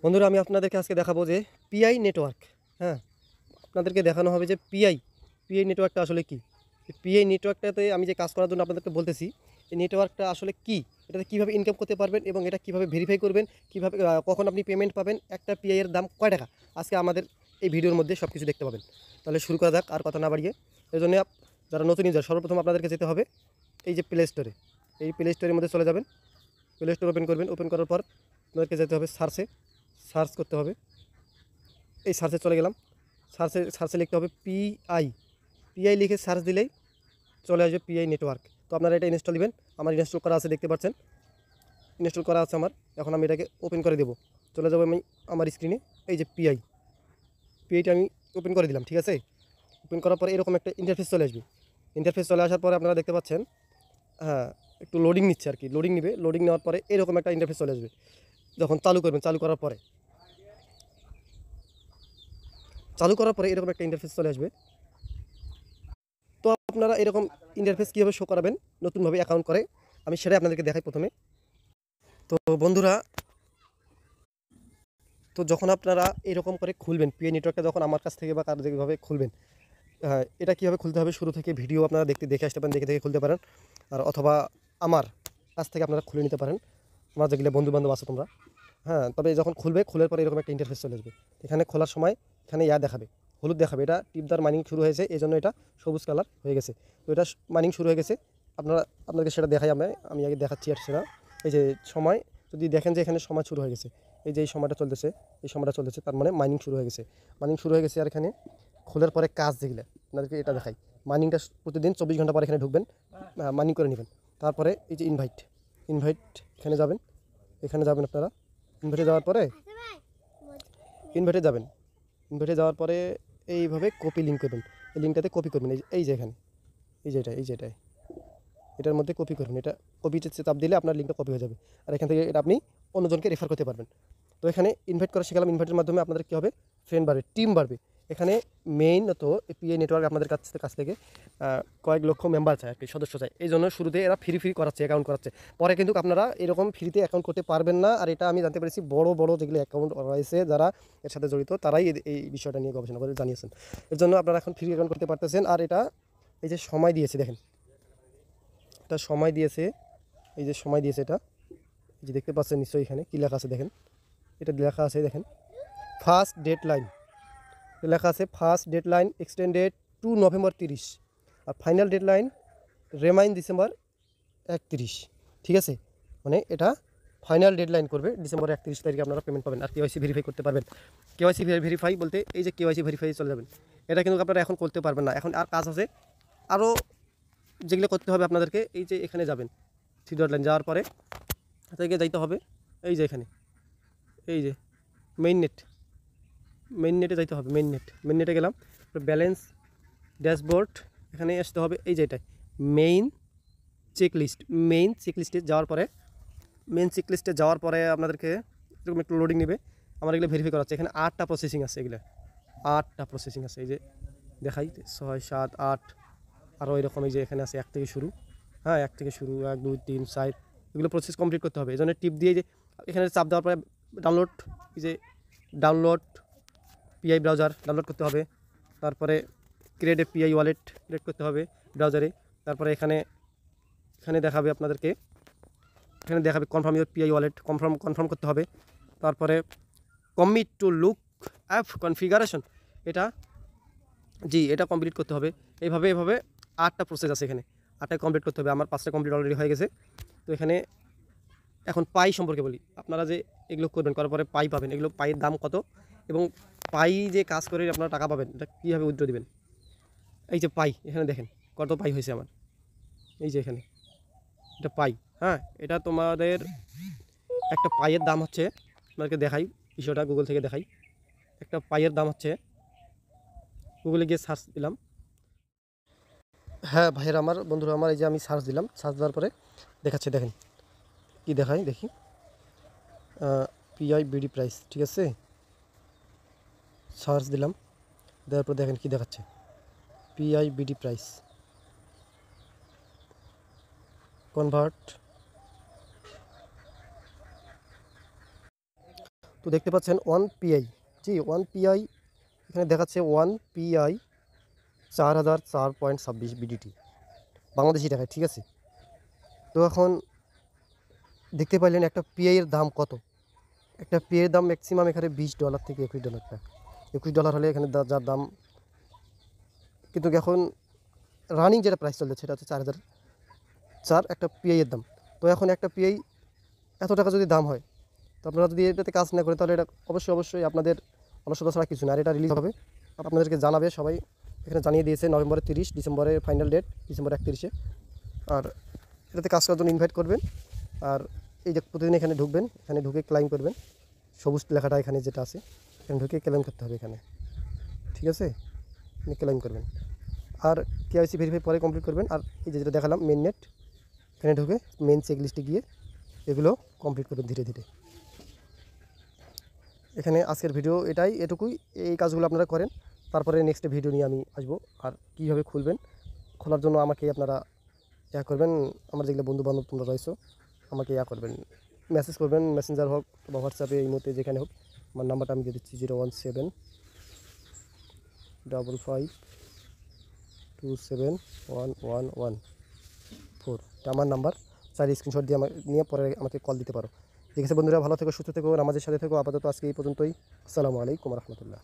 বন্ধুরা আমি আপনাদেরকে আজকে দেখাবো যে পিআই নেটওয়ার্ক। হ্যাঁ, আপনাদেরকে দেখানো হবে যে পিআই নেটওয়ার্কটা আসলে কি। পিআই নেটওয়ার্কটাতে আমি যে কাজ করার জন্য আপনাদেরকে বলতেছি, এই নেটওয়ার্কটা আসলে কি, এটাতে কীভাবে ইনকাম করতে পারবেন এবং এটা কীভাবে ভেরিফাই করবেন, কীভাবে কখন আপনি পেমেন্ট পাবেন, একটা পিআই এর দাম কয় টাকা, আজকে আমাদের এই ভিডিওর মধ্যে সব কিছু দেখতে পাবেন। তাহলে শুরু করা যাক, আর কথা না বাড়িয়ে। এই জন্য যারা নতুন ইউজার, সর্বপ্রথম আপনাদেরকে যেতে হবে এই যে প্লে স্টোরে। এই প্লে স্টোরের মধ্যে চলে যাবেন, প্লে স্টোর ওপেন করবেন। ওপেন করার পর আপনাদেরকে যেতে হবে সার্চ করতে হবে। এই সার্চে চলে গেলাম। সার্চে লিখতে হবে পিআই লিখে সার্চ দিলেই চলে আসবে পিআই নেটওয়ার্ক। তো আপনারা এটা ইনস্টল দিবেন। আমার ইনস্টল করা আছে, দেখতে পাচ্ছেন ইনস্টল করা আছে আমার। এখন আমি এটাকে ওপেন করে দেবো। চলে যাবো আমি আমার স্ক্রিনে। এই যে পিআইটা আমি ওপেন করে দিলাম, ঠিক আছে। ওপেন করার পরে এরকম একটা ইন্টারফেস চলে আসবে। ইন্টারফেস চলে আসার পরে আপনারা দেখতে পাচ্ছেন, হ্যাঁ, একটু লোডিং নিচ্ছে আর কি। লোডিং নেবে। লোডিং নেওয়ার পরে এরকম একটা ইন্টারফেস চলে আসবে। যখন চালু করবেন, চালু করার পরে এরকম একটা ইন্টারফেস চলে আসবে। তো আপনারা এরকম ইন্টারফেস কীভাবে শো করাবেন নতুনভাবে অ্যাকাউন্ট করে, আমি সেটাই আপনাদেরকে দেখাই প্রথমে। তো বন্ধুরা, তো যখন আপনারা এরকম করে খুলবেন পিআই নেটওয়ার্কটা, যখন আমার কাছ থেকে বা কারো যেভাবে খুলবেন, এটা কীভাবে খুলতে হবে শুরু থেকে ভিডিও আপনারা দেখে আসতে পারেন, দেখে খুলতে পারেন। আর অথবা আমার কাছ থেকে আপনারা খুলে নিতে পারেন, আমার যেগুলো বন্ধুবান্ধব আছে তোমরা। হ্যাঁ, তবে যখন খুলবে, খোলার পরে এরকম একটা ইন্টারফেস চলে আসবে। এখানে খোলার সময় এখানে দেখাবে, হলুদ দেখাবে। এটা টিপদার মাইনিং শুরু হয়েছে, এই জন্য এটা সবুজ কালার হয়ে গেছে। তো এটা মাইনিং শুরু হয়ে গেছে। আপনাদেরকে সেটা দেখাই। আমি আগে দেখাচ্ছি। আর সেটা এই যে সময়, যদি দেখেন যে এখানে সময় শুরু হয়ে গেছে, এই যে এই সময়টা চলতেছে, তার মানে মাইনিং শুরু হয়ে গেছে। আর এখানে খোলার পরে কাজ যেগুলো আপনাদেরকে এটা দেখাই। মাইনিংটা প্রতিদিন 24 ঘন্টা পর এখানে ঢুকবেন, মাইনিং করে নেবেন। তারপরে এই যে ইনভাইট এখানে যাবেন আপনারা। ইনভাইটে যাওয়ার পরে এইভাবে কপি লিঙ্ক করবেন। এই লিঙ্কটাতে কপি করবেন। এই যে এখানে, এটাই এটার মধ্যে কপি করবেন। এটা কপিতে চাপ দিলে আপনার লিঙ্কটা কপি হয়ে যাবে। আর এখান থেকে এটা আপনি অন্যজনকে রেফার করতে পারবেন। তো এখানে ইনভাইট করা শিখালাম। ইনভাইটের মাধ্যমে আপনাদের কী হবে, ফ্রেন্ড বাড়বে, টিম বাড়বে। এখানে মেইন তো পিআই নেটওয়ার্ক আপনাদের কাছ থেকে কয়েক লক্ষ মেম্বার চায় আর কি, সদস্য চায়। এই জন্য শুরুতে এরা ফ্রি করাচ্ছে, অ্যাকাউন্ট করাচ্ছে। পরে কিন্তু আপনারা এরকম ফ্রিতে অ্যাকাউন্ট করতে পারবেন না। আর এটা আমি জানতে পেরেছি বড় যেগুলো অ্যাকাউন্ট রয়েছে, যারা এর সাথে জড়িত, তারাই এই বিষয়টা নিয়ে গবেষণা করে জানিয়েছেন। এর জন্য আপনারা এখন ফ্রি অ্যাকাউন্ট করতে পারতেছেন। আর এটা এই যে সময় দিয়েছে, দেখেন এটা সময় দিয়েছে। এই যে সময় দিয়েছে এটা, এই যে দেখতে পাচ্ছেন নিশ্চয়ই। এখানে কী লেখা আছে দেখেন, এটা লেখা আছে দেখেন, ফার্স্ট ডেডলাইন লেখা আছে। First deadline extended to November 30, আর ফাইনাল ডেডলাইন রেমাইন ডিসেম্বর 31। ঠিক আছে, মানে এটা ফাইনাল ডেডলাইন করবে ডিসেম্বর 31 তারিখে আপনারা পেমেন্ট পাবেন। আর কেওয়াইসি ভেরিফাই করতে পারবেন। কেওয়াইসি ভেরিফাই বলতে এই যে কেওয়াইসি ভেরিফাই চলে যাবেন। এটা কিন্তু আপনারা এখন করতে পারবেন না, এখন আর কাজ আছে আরও যেগুলো করতে হবে আপনাদেরকে। এই যে এখানে যাবেন, থ্রি ডট লাইন যাওয়ার পরে থেকে যাইতে হবে এই যে এখানে, এই যে মেইন নেটে যাইতে হবে। মেইন নেটে গেলাম, ব্যালেন্স ড্যাশবোর্ড, এখানে আসতে হবে। এই যে এটাই মেইন চেকলিস্টে যাওয়ার পরে আপনাদেরকে এরকম একটু লোডিং নেবে। আমার এগুলো ভেরিফাই করা হচ্ছে। এখানে 8টা প্রসেসিং আছে, এই যে দেখাই 6, 7, 8, আরও এরকম। এই যে এখানে আছে 1 থেকে শুরু, 1 থেকে শুরু, 1, 2, 3, 4, এগুলো প্রসেস কমপ্লিট করতে হবে। এই জন্য টিপ দিয়ে যে এখানে চাপ দেওয়ার পরে ডাউনলোড পিআই ব্রাউজার ডাউনলোড করতে হবে। তারপরে create a PI wallet create করতে হবে ব্রাউজারে। তারপরে এখানে দেখাবে আপনাদেরকে, confirm your PI wallet, confirm করতে হবে। তারপরে commit to look app configuration, এটা কমপ্লিট করতে হবে। এইভাবে 8টা প্রসেস আছে এখানে, 8টা কমপ্লিট করতে হবে। আমার 5টা কমপ্লিট অলরেডি হয়ে গেছে। তো এখানে এখন পাই সম্পর্কে বলি। আপনারা যে এগুলো করবেন, করার পরে পাই পাবেন। এগুলো পাইয়ের দাম কত এবং পাই যে কাজ করে আপনারা টাকা পাবেন, এটা কীভাবে উইথড্র দিবেন। এই যে পাই, এখানে দেখেন কত পাই হয়েছে আমার। এই যে এখানে এটা পাই, এটা তোমাদের একটা পাইয়ের দাম হচ্ছে, আপনাদেরকে দেখাই বিষয়টা, গুগল থেকে দেখাই। একটা পাইয়ের দাম হচ্ছে, গুগলে গিয়ে সার্চ দিলাম। হ্যাঁ ভাইয়ের আমার, বন্ধুরা আমার, এই যে আমি সার্চ দিলাম। সার্চ দেওয়ার পরে দেখাচ্ছে, দেখেন কি দেখাই, দেখি পিআই বিডি প্রাইস। ঠিক আছে, সার্চ দিলাম, দেওয়ার পর দেখেন কি দেখাচ্ছে, পিআই বিডি প্রাইস কনভার্ট। তো দেখতে পাচ্ছেন 1 PI, জি 1 PI এখানে দেখাচ্ছে 1 PI 4004.26 BDT বাংলাদেশি টাকায়, ঠিক আছে। তো এখন দেখতে পাইলেন একটা পিআই এর দাম কত। একটা পিআই এর দাম ম্যাক্সিমাম এখানে $20 থেকে $21 টাকা, $21 হলে এখানে যার দাম। কিন্তু এখন রানিং যেটা প্রাইস চলছে সেটা হচ্ছে 4004 একটা পিআই এর দাম। তো এখন একটা পিআই এত টাকা যদি দাম হয়, তো আপনারা যদি এটাতে কাজ না করে, তাহলে এটা অবশ্যই আপনাদের অলসতা ছাড়া কিছু না। আর এটা রিলিজ হবে, আপনাদেরকে জানাবে সবাই। এখানে জানিয়ে দিয়েছে নভেম্বরের 30, ডিসেম্বরের ফাইনাল ডেট ডিসেম্বর 31-এ। আর এটাতে কাজ করার জন্য ইনভাইট করবেন। আর এই যে প্রতিদিন এখানে ঢুকবেন, এখানে ঢুকে ক্লাইম করবেন, সবুজ লেখাটা এখানে যেটা আছে এখানে ঢুকে ক্লেম করতে হবে এখানে, ঠিক আছে। ক্লেম করবেন আর কেওয়াইসি ভেরিফাই পরে কমপ্লিট করবেন। আর এই যে যেটা দেখালাম মেন নেট, এখানে ঢুকে মেন চেক লিস্টে গিয়ে এগুলো কমপ্লিট করবেন ধীরে ধীরে। এখানে আজকের ভিডিও এটুকুই। এই কাজগুলো আপনারা করেন, তারপরে নেক্সট ভিডিও নিয়ে আমি আসবো। আর কীভাবে খুলবেন, খোলার জন্য আমাকে আপনারা করবেন, আমার যেগুলো বন্ধু বান্ধব তোমরা রয়েছো আমাকে করবেন, মেসেজ করবেন, মেসেঞ্জার হোক বা হোয়াটসঅ্যাপে, এই মুহূর্তে যেখানে হোক। আমার নাম্বারটা আমি দিয়ে দিচ্ছি 01755271114। এটা আমার নাম্বার, চাইলে স্ক্রিনশট দিয়ে নিয়ে পরে আমাকে কল দিতে পারো। ঠিক আছে বন্ধুরা, ভালো থেকো, সুস্থ থেকো, নামাজের সাথে থেকো। আপাতত আজকে এই পর্যন্তই। আসসালামু আলাইকুম রহমতুল্লাহ।